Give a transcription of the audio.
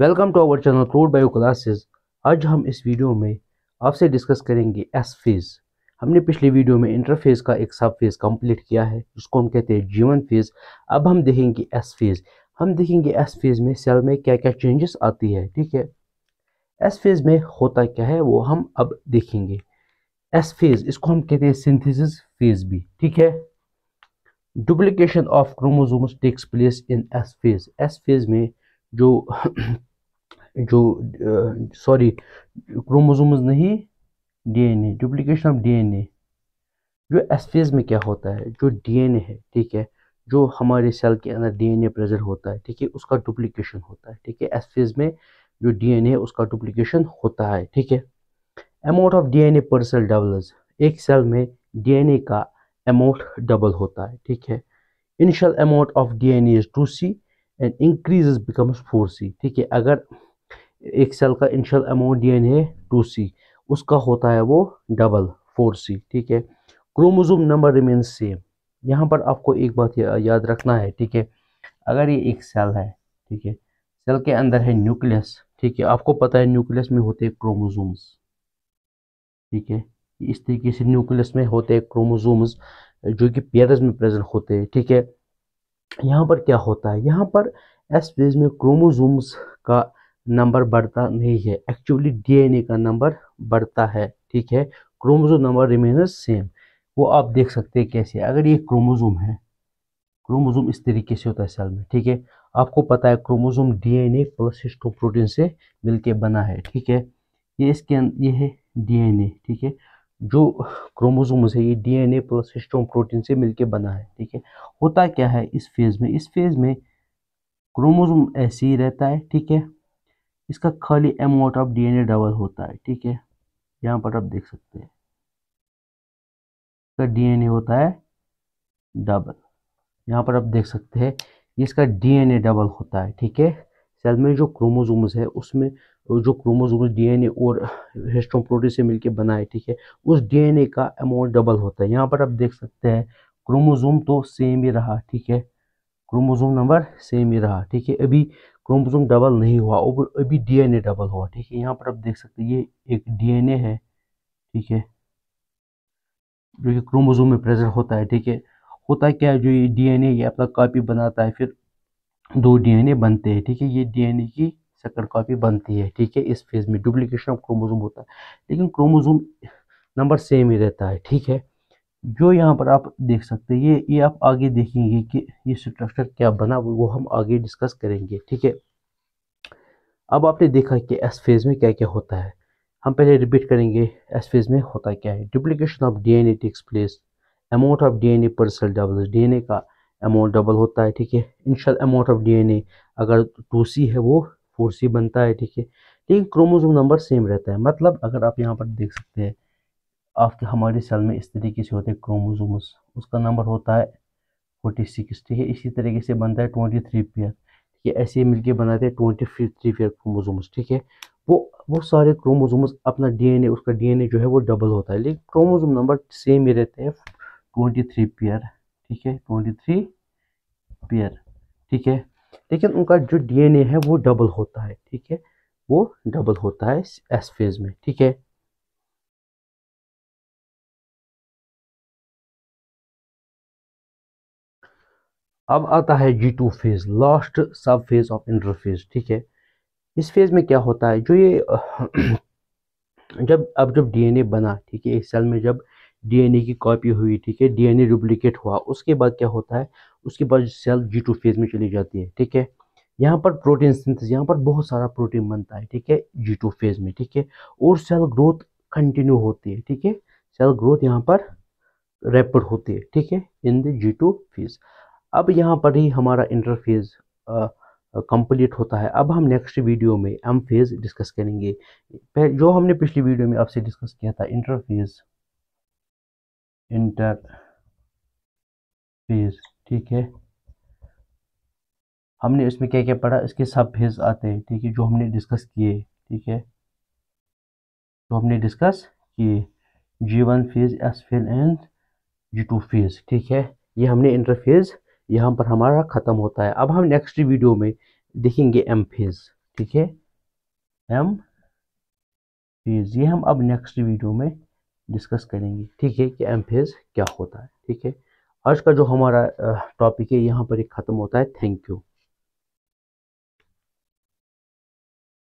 Welcome to our channel crude bio classes. आज हम इस वीडियो में आपसे डिस्कस करेंगे एस फेज़। हमने पिछली वीडियो में इंटरफेज़ का एक सब फेज़ कंप्लीट किया है जिसको हम कहते हैं G1 फेज़। अब हम देखेंगे एस फेज़। हम देखेंगे एस फेज़ में सेल में क्या क्या चेंजेस आती है। ठीक है, एस फेज़ में होता क्या है वो हम अब देखेंगे। एस फेज़ इसको हम कहते हैं सिंथेसिस फेज़ भी। ठीक है, duplication of chromosomes takes place in S phase. S phase में जो जो सॉरी क्रोमोसोम्स नहीं, डीएनए, डुप्लीकेशन ऑफ डीएनए। जो एस फेज में क्या होता है, जो डीएनए है, ठीक है, जो हमारे सेल के अंदर डीएनए प्रेजेंट होता है, ठीक है, उसका डुप्लीकेशन होता है। ठीक है, एस फेज में जो डीएनए है उसका डुप्लीकेशन होता है। ठीक है, amount of DNA per cell doubles. एक सेल में डीएनए का अमाउंट डबल होता है। ठीक है, initial amount of DNA is 2C and increases becomes 4C। ठीक है, अगर एक सेल का इनिशियल अमाउंट डीएनए है 2C, उसका होता है वो डबल 4C। ठीक है, क्रोमोसोम नंबर रिमेन्स सेम। यहाँ पर आपको एक बात याद रखना है। ठीक है, अगर ये एक सेल है, ठीक है, सेल के अंदर है न्यूक्लियस। ठीक है, आपको पता है न्यूक्लियस में होते हैं क्रोमोसोम्स। ठीक है, इस तरीके से न्यूक्लियस में होते हैं क्रोमोसोम्स जो कि पेयर्स में प्रेजेंट होते हैं। ठीक है, यहाँ पर क्या होता है, यहाँ पर एस फेज में क्रोमोसोम्स का नंबर बढ़ता नहीं है, एक्चुअली डीएनए का नंबर बढ़ता है। ठीक है, क्रोमोसोम नंबर रिमेन्स सेम। वो आप देख सकते हैं कैसे, अगर ये क्रोमोसोम है, क्रोमोसोम इस तरीके से होता है सेल में। ठीक है, आपको पता है क्रोमोसोम डीएनए प्लस हिस्टोप्रोटीन से मिलके बना है। ठीक है, ये इसके ये है डीएनए। ठीक है, जो क्रोमोसोम्स है ये डीएनए प्लस हिस्टोप्रोटीन से मिलके बना है। ठीक है, होता क्या है इस फेज में, इस फेज में क्रोमोसोम ऐसे ही रहता है। ठीक है, इसका खाली अमाउंट ऑफ डीएनए डबल होता है। ठीक है, यहाँ पर आप देख सकते हैं इसका डीएनए होता है डबल। यहाँ पर आप देख सकते हैं इसका डीएनए डबल होता है। ठीक है, सेल में जो क्रोमोसोम्स है उसमें जो क्रोमोसोम्स डीएनए और हिस्टोप्रोटीन से मिलकर बना है, ठीक है, उस डीएनए का अमाउंट डबल होता है। यहाँ पर आप देख सकते हैं क्रोमोसोम तो सेम ही रहा। ठीक है, क्रोमोसोम नंबर सेम ही रहा। ठीक है, अभी क्रोमोसोम डबल नहीं हुआ, अभी डीएनए डबल हुआ। ठीक है, यहाँ पर आप देख सकते हैं ये एक डीएनए है। ठीक है, जो कि क्रोमोसोम में प्रेजेंट होता है। ठीक है, होता क्या है, जो ये डीएनए ये अपना कॉपी बनाता है, फिर दो डीएनए बनते हैं। ठीक है, ये डीएनए की सेकंड कॉपी बनती है। ठीक है, इस फेज में डुप्लीकेशन ऑफ क्रोमोसोम होता है, लेकिन क्रोमोसोम नंबर सेम ही रहता है। ठीक है, जो यहाँ पर आप देख सकते हैं ये आप आगे देखेंगे कि ये स्ट्रक्चर क्या बना, वो हम आगे डिस्कस करेंगे। ठीक है, अब आपने देखा कि एस फेज में क्या क्या होता है, हम पहले रिपीट करेंगे एस फेज में होता क्या है। Duplication of DNA takes place, amount of DNA per cell double, DNA का अमाउंट डबल होता है। ठीक है, इनिशियल अमाउंट ऑफ डीएनए अगर 2C है वो 4C बनता है। ठीक है, लेकिन क्रोमोसोम नंबर सेम रहता है। मतलब अगर आप यहाँ पर देख सकते हैं आपके हमारे सेल में इस तरीके से होते हैं क्रोमोसोम्स, उसका नंबर होता है 46। ठीक है, इसी तरीके से बनता है 23 पेयर। ठीक है, ऐसे ही मिलके बनाते हैं 23 पेयर क्रोमोसोम्स। ठीक है, वो सारे क्रोमोसोम्स अपना डीएनए, उसका डीएनए जो है वो डबल होता है, लेकिन क्रोमोसोम नंबर सेम ही रहते हैं 23 पेयर। ठीक है, 23 पेयर। ठीक है, लेकिन उनका जो डीएनए है वो डबल होता है। ठीक है, वो डबल होता है एस फेज में। ठीक है, अब आता है G2 फेज, लास्ट सब फेज ऑफ इंटरफेज। ठीक है, इस फेज में क्या होता है, जो ये जब डीएनए बना, ठीक है, इस सेल में जब डीएनए की कॉपी हुई, ठीक है, डीएनए डुप्लीकेट हुआ, उसके बाद क्या होता है, उसके बाद सेल G2 फेज में चली जाती है। ठीक है, यहाँ पर प्रोटीन सिंथेसिस, यहाँ पर बहुत सारा प्रोटीन बनता है। ठीक है, G2 फेज में। ठीक है, और सेल ग्रोथ कंटिन्यू होती है। ठीक है, सेल ग्रोथ यहाँ पर रैपिड होती है। ठीक है, इन द G2 फेज। अब यहाँ पर ही हमारा इंटरफेज कंप्लीट होता है। अब हम नेक्स्ट वीडियो में एम फेज डिस्कस करेंगे। जो हमने पिछली वीडियो में आपसे डिस्कस किया था इंटरफेज, ठीक है, हमने इसमें क्या क्या पढ़ा, इसके सब फेज आते हैं। ठीक है, जो हमने डिस्कस किए। ठीक है, जो हमने डिस्कस किए, G1 phase, S phase and G2 phase. ठीक है, ये हमने इंटरफेज यहाँ पर हमारा खत्म होता है। अब हम नेक्स्ट वीडियो में देखेंगे एम फेज। ठीक है, एम फेज, ये हम अब नेक्स्ट वीडियो में डिस्कस करेंगे, ठीक है, कि एम फेज क्या होता है। ठीक है, आज का जो हमारा टॉपिक है यहाँ पर एक ख़त्म होता है। Thank you.